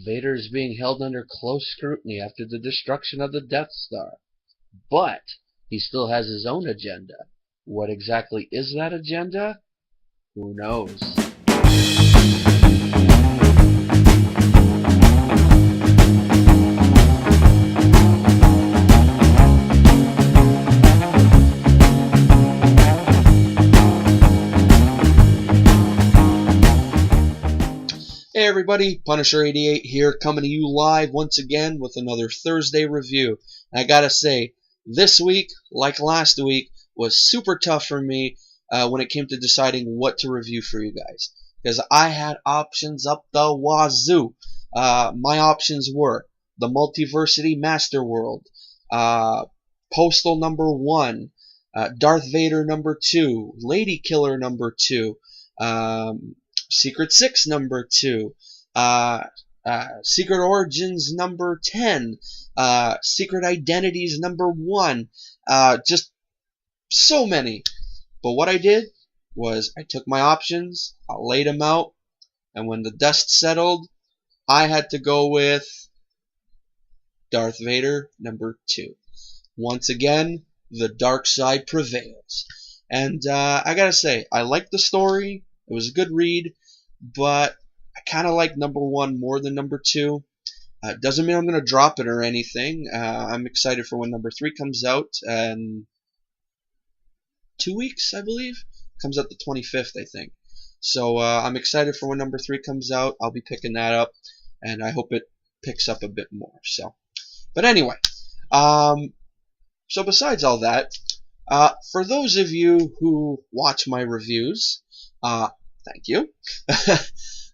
Vader is being held under close scrutiny after the destruction of the Death Star. But he still has his own agenda. What exactly is that agenda? Who knows? Hey everybody, Punisher88 here, coming to you live once again with another Thursday review. And I gotta say, this week, like last week, was super tough for me when it came to deciding what to review for you guys. Because I had options up the wazoo. My options were the Multiversity Masterworld, Postal number 1, Darth Vader number 2, Lady Killer number 2, Secret 6 number 2, Secret Origins number 10, Secret Identities number 1, just so many. But what I did was I took my options, I laid them out, and when the dust settled, I had to go with Darth Vader number 2. Once again, the dark side prevails. And I gotta say, I liked the story. It was a good read, but I kind of like number 1 more than number 2. Doesn't mean I'm going to drop it or anything. I'm excited for when number 3 comes out in 2 weeks, I believe. Comes out the 25th, I think. So I'm excited for when number 3 comes out. I'll be picking that up, and I hope it picks up a bit more. But anyway, so besides all that, for those of you who watch my reviews, thank you.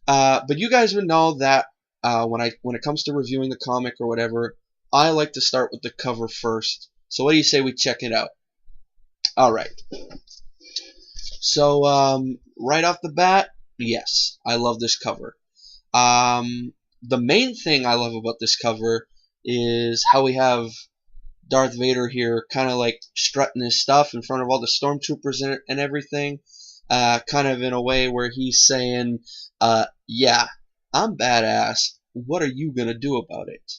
But you guys would know that when it comes to reviewing the comic or whatever, I like to start with the cover first. So what do you say we check it out? All right. So right off the bat, yes, I love this cover. The main thing I love about this cover is how we have Darth Vader here kind of like strutting his stuff in front of all the stormtroopers and everything, kind of in a way where he's saying, yeah, I'm badass, what are you gonna do about it?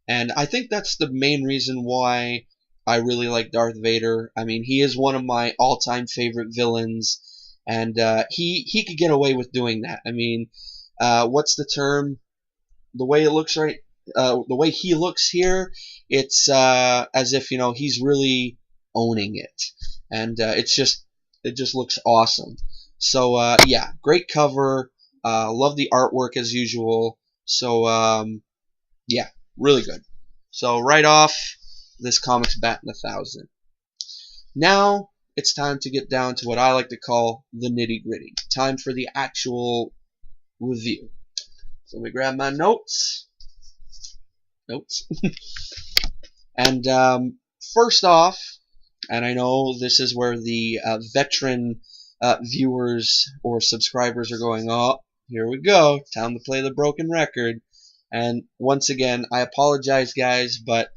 And I think that's the main reason why I really like Darth Vader. I mean, he is one of my all-time favorite villains, and he could get away with doing that. I mean, what's the term? The way it looks the way he looks here, it's as if, you know, he's really owning it, and it just looks awesome. So yeah, great cover. Love the artwork as usual. So yeah, really good. So right off, this comic's batting 1,000. Now it's time to get down to what I like to call the nitty-gritty. Time for the actual review. So let me grab my notes. And first off, and I know this is where the veteran viewers or subscribers are going, oh, here we go, time to play the broken record. And once again, I apologize, guys, but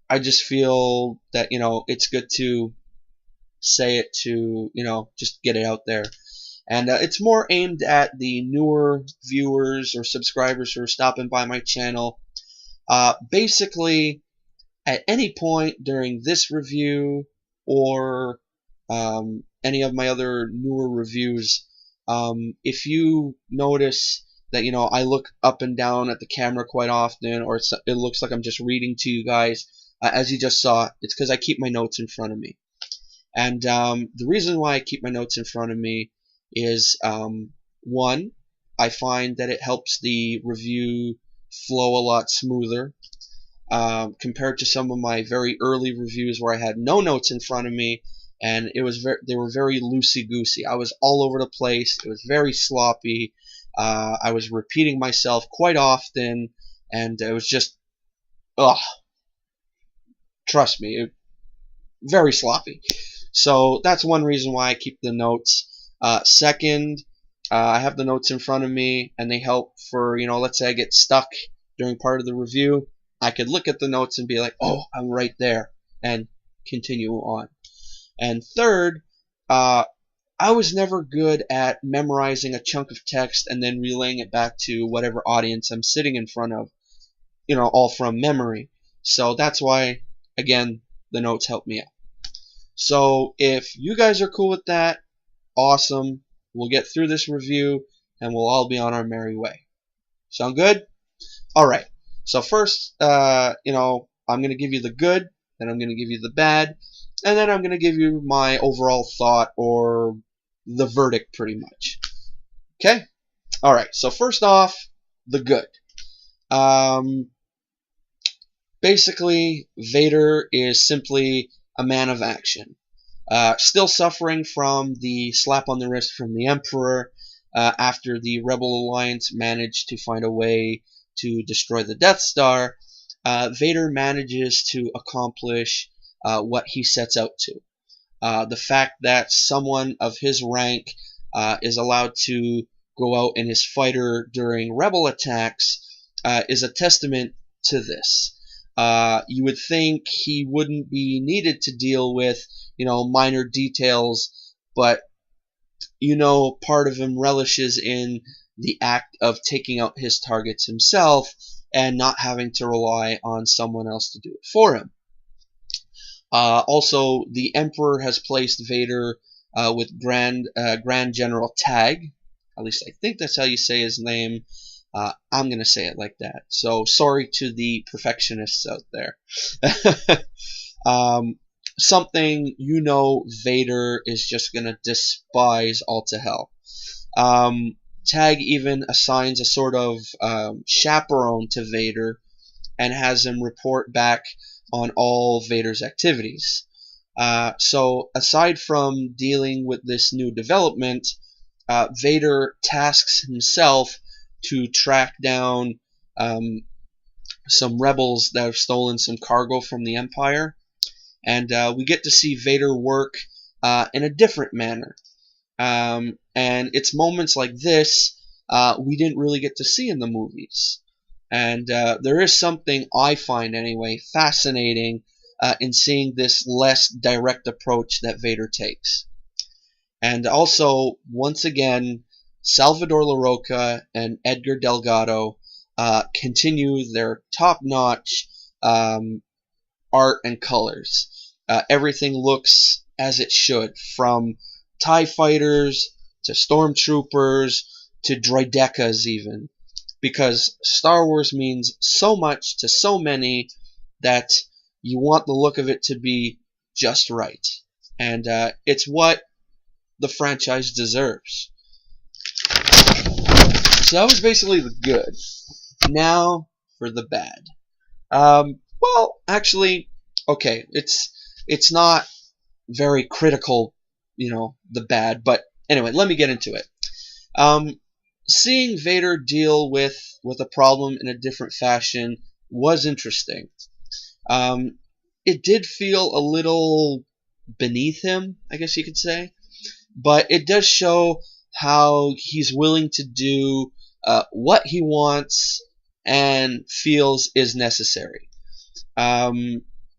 I just feel that, you know, it's good to say it, to, you know, just get it out there. And it's more aimed at the newer viewers or subscribers who are stopping by my channel. Basically, at any point during this review or any of my other newer reviews, if you notice that, you know, I look up and down at the camera quite often, or it looks like I'm just reading to you guys, as you just saw, it's because I keep my notes in front of me. And the reason why I keep my notes in front of me is, one, I find that it helps the review flow a lot smoother compared to some of my very early reviews where I had no notes in front of me, and they were very loosey-goosey. I was all over the place. It was very sloppy. I was repeating myself quite often, and it was just, ugh. Trust me, very sloppy. So that's one reason why I keep the notes. Second, I have the notes in front of me, and they help for, you know, let's say I get stuck during part of the review. I could look at the notes and be like, oh, I'm right there, and continue on. And third, I was never good at memorizing a chunk of text and then relaying it back to whatever audience I'm sitting in front of, all from memory. So that's why, again, the notes help me out. So if you guys are cool with that, awesome. We'll get through this review and we'll all be on our merry way. Sound good? Alright. So first, I'm going to give you the good, then I'm going to give you the bad, and then I'm going to give you my overall thought, or the verdict, pretty much. Okay? Alright, so first off, the good. Basically, Vader is simply a man of action. Still suffering from the slap on the wrist from the Emperor after the Rebel Alliance managed to find a way to destroy the Death Star. Vader manages to accomplish what he sets out to. The fact that someone of his rank is allowed to go out in his fighter during Rebel attacks is a testament to this. You would think he wouldn't be needed to deal with, minor details, but, part of him relishes in the act of taking out his targets himself and not having to rely on someone else to do it for him. Also, the Emperor has placed Vader with Grand General Tag. At least I think that's how you say his name. I'm going to say it like that. So sorry to the perfectionists out there. Something Vader is just going to despise all to hell. Tag even assigns a sort of chaperone to Vader and has him report back on all Vader's activities. So aside from dealing with this new development, Vader tasks himself to track down some rebels that have stolen some cargo from the Empire. And we get to see Vader work in a different manner. And it's moments like this we didn't really get to see in the movies. And there is something I find, anyway, fascinating in seeing this less direct approach that Vader takes. And also, once again, Salvador LaRocca and Edgar Delgado continue their top-notch art and colors. Everything looks as it should, from TIE fighters to stormtroopers to droidekas even, because Star Wars means so much to so many that you want the look of it to be just right. And it's what the franchise deserves. So that was basically the good. Now for the bad. Well, actually, okay, it's not very critical, the bad, but anyway, let me get into it. Seeing Vader deal with a problem in a different fashion was interesting. It did feel a little beneath him, I guess you could say, but it does show how he's willing to do what he wants and feels is necessary,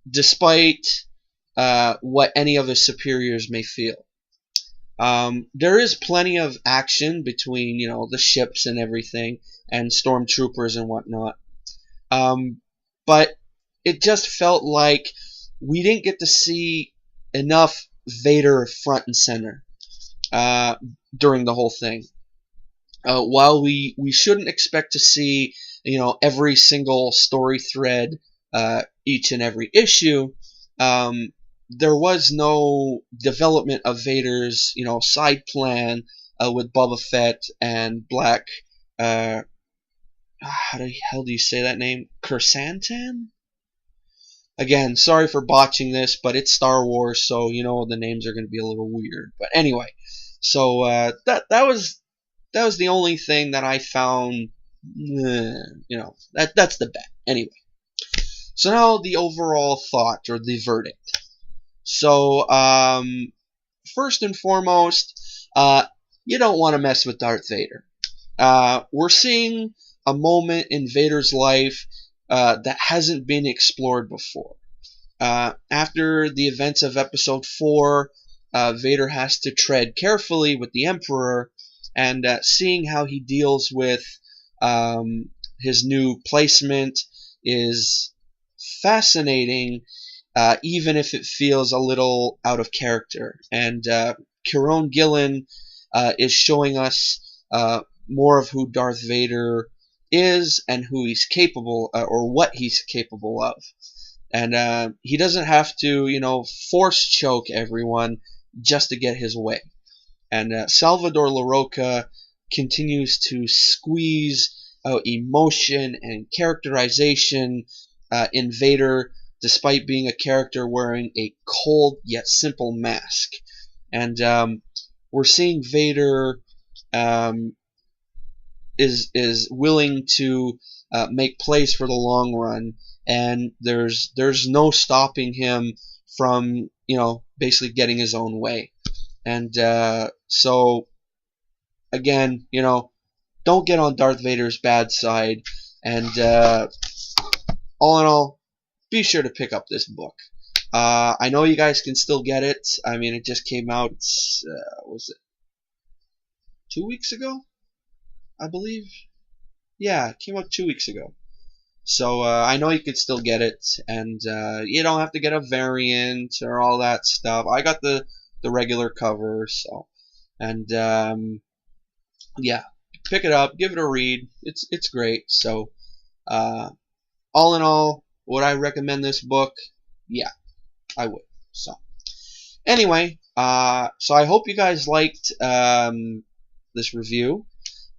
despite what any of his superiors may feel. There is plenty of action between, the ships and everything, and stormtroopers and whatnot. But it just felt like we didn't get to see enough Vader front and center during the whole thing. While we shouldn't expect to see, every single story thread each and every issue, there was no development of Vader's, side plan with Boba Fett and Black. How the hell do you say that name? Kersantan? Again, sorry for botching this, but it's Star Wars, so the names are going to be a little weird. But anyway, so that was the only thing that I found. That's the bad. Anyway, so now the overall thought, or the verdict. So, first and foremost, you don't want to mess with Darth Vader. We're seeing a moment in Vader's life that hasn't been explored before. After the events of Episode 4, Vader has to tread carefully with the Emperor, and seeing how he deals with his new placement is fascinating, even if it feels a little out of character. And Kieron Gillen is showing us more of who Darth Vader is and who he's capable, or what he's capable of. And he doesn't have to, force choke everyone just to get his way. And Salvador LaRocca continues to squeeze out emotion and characterization in Vader, despite being a character wearing a cold yet simple mask. And we're seeing Vader is willing to make plays for the long run, and there's no stopping him from basically getting his own way. And so again, don't get on Darth Vader's bad side. And all in all, be sure to pick up this book. I know you guys can still get it. I mean, it just came out, was it 2 weeks ago, I believe? Yeah, it came out 2 weeks ago. So I know you can still get it, and you don't have to get a variant or all that stuff. I got the regular cover, so. And yeah, pick it up, give it a read. It's great. So all in all, would I recommend this book? Yeah, I would. So anyway, so I hope you guys liked this review.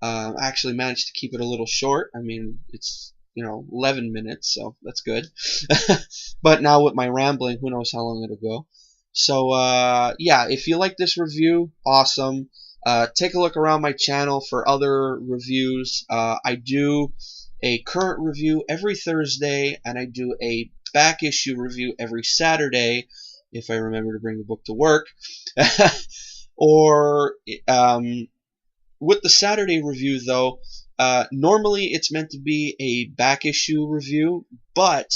I actually managed to keep it a little short. I mean, it's 11 minutes, so that's good. But now with my rambling, who knows how long it'll go. So yeah, if you like this review, awesome. Take a look around my channel for other reviews. I do a current review every Thursday, and I do a back issue review every Saturday, if I remember to bring the book to work. Or with the Saturday review, though, normally it's meant to be a back issue review, but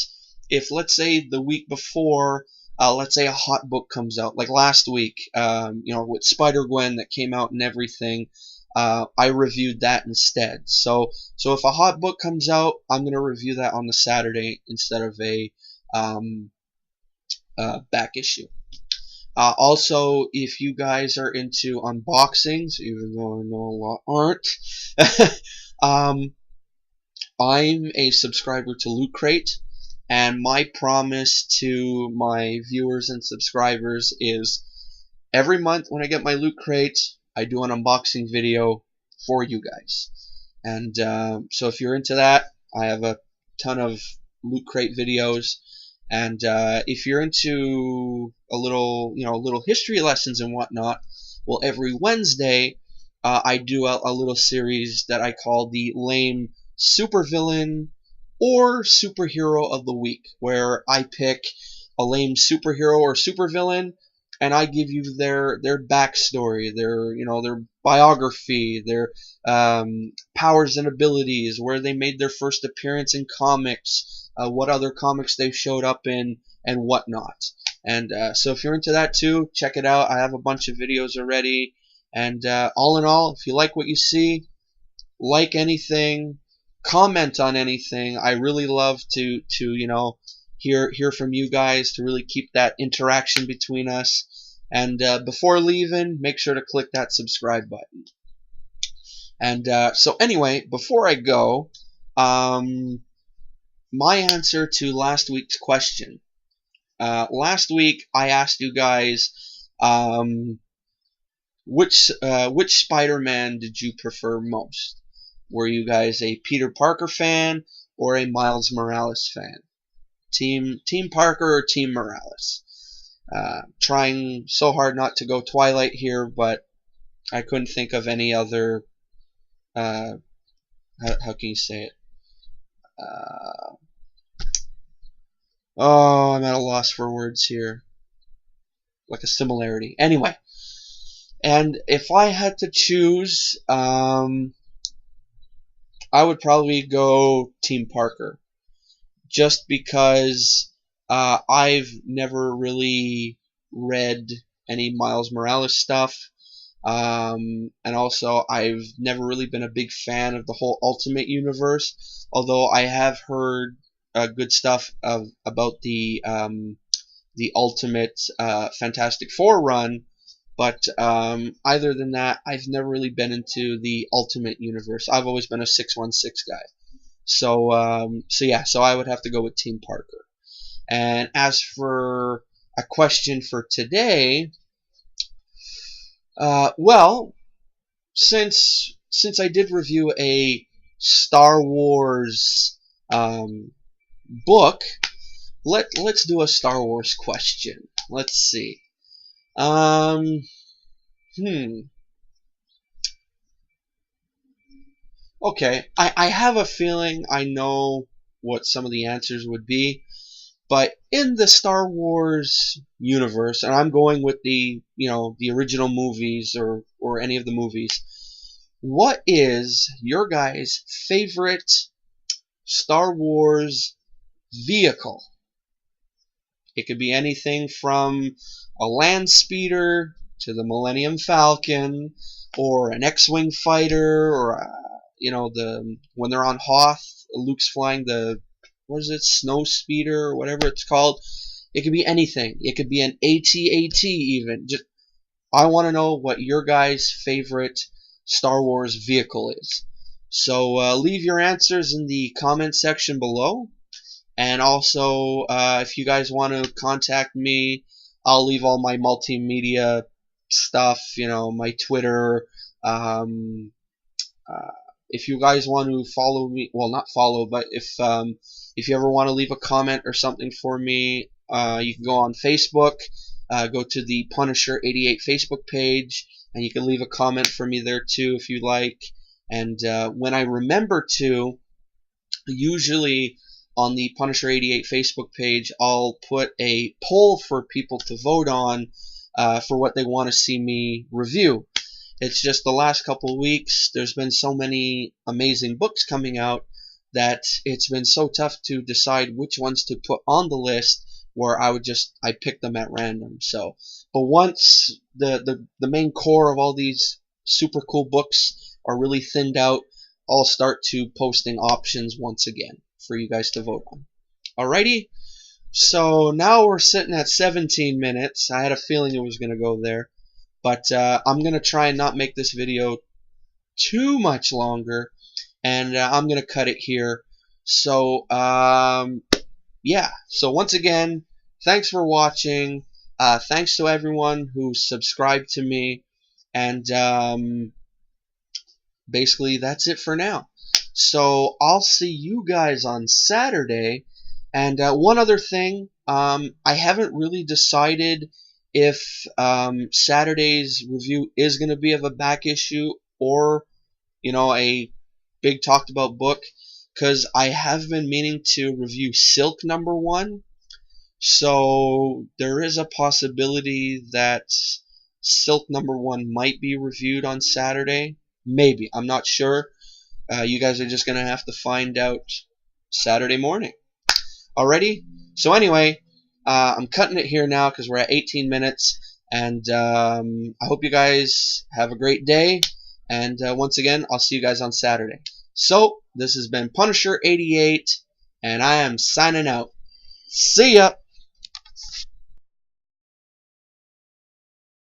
if, let's say, the week before, let's say a hot book comes out, like last week, with Spider-Gwen that came out and everything, I reviewed that instead. So if a hot book comes out, I'm going to review that on the Saturday instead of a back issue. Also, if you guys are into unboxings, even though I know a lot aren't, I'm a subscriber to Loot Crate, and my promise to my viewers and subscribers is every month when I get my Loot Crate, I do an unboxing video for you guys. And so if you're into that, I have a ton of Loot Crate videos. And if you're into a little history lessons and whatnot, well, every Wednesday I do a little series that I call the Lame Supervillain or Superhero of the Week, where I pick a lame superhero or supervillain, and I give you their backstory, their biography, their powers and abilities, where they made their first appearance in comics, what other comics they've showed up in, and whatnot. And so if you're into that too, check it out. I have a bunch of videos already. And all in all, if you like what you see, like anything, comment on anything. I really love to hear from you guys, to really keep that interaction between us. And before leaving, make sure to click that subscribe button. And so anyway, before I go, my answer to last week's question. Last week I asked you guys which Spider-Man did you prefer most? Were you guys a Peter Parker fan or a Miles Morales fan? Team Parker or Team Morales? Trying so hard not to go Twilight here, but I couldn't think of any other. How can you say it? Oh, I'm at a loss for words here. Like a similarity. Anyway, and if I had to choose, I would probably go Team Parker, just because I've never really read any Miles Morales stuff. And also, I've never really been a big fan of the whole Ultimate Universe, although I have heard good stuff about the Ultimate Fantastic Four run. But other than that, I've never really been into the Ultimate Universe. I've always been a 616 guy. So I would have to go with Team Parker. And as for a question for today, well, since I did review a Star Wars book, let's do a Star Wars question. Let's see. Okay, I have a feeling I know what some of the answers would be, but in the Star Wars universe, and I'm going with the original movies or any of the movies, what is your guys' favorite Star Wars vehicle? It could be anything from a land speeder to the Millennium Falcon, or an X-wing fighter, or when they're on Hoth, Luke's flying the snow speeder or whatever it's called. It could be anything. It could be an AT-AT even. Just I want to know what your guys' favorite Star Wars vehicle is. So leave your answers in the comment section below. And also, if you guys want to contact me, I'll leave all my multimedia stuff, my Twitter. If you guys want to follow me, well, not follow, but if you ever want to leave a comment or something for me, you can go on Facebook, go to the Punisher88 Facebook page, and you can leave a comment for me there too if you like. And when I remember to, usually on the Punisher88 Facebook page, I'll put a poll for people to vote on for what they want to see me review. It's just the last couple of weeks, there's been so many amazing books coming out that it's been so tough to decide which ones to put on the list, where I pick them at random. So, but once the main core of all these super cool books are really thinned out, I'll start to posting options once again for you guys to vote on. Alrighty, so now we're sitting at 17 minutes. I had a feeling it was going to go there, but I'm going to try and not make this video too much longer, and I'm going to cut it here. So yeah, so once again, thanks for watching. Thanks to everyone who subscribed to me, and basically that's it for now. So I'll see you guys on Saturday. And one other thing, I haven't really decided if Saturday's review is going to be of a back issue or a big talked about book, because I have been meaning to review Silk #1. So there is a possibility that Silk #1 might be reviewed on Saturday. Maybe. I'm not sure. You guys are just going to have to find out Saturday morning. Alrighty? So anyway, I'm cutting it here now because we're at 18 minutes. And I hope you guys have a great day. And once again, I'll see you guys on Saturday. So, this has been Punisher88, and I am signing out. See ya!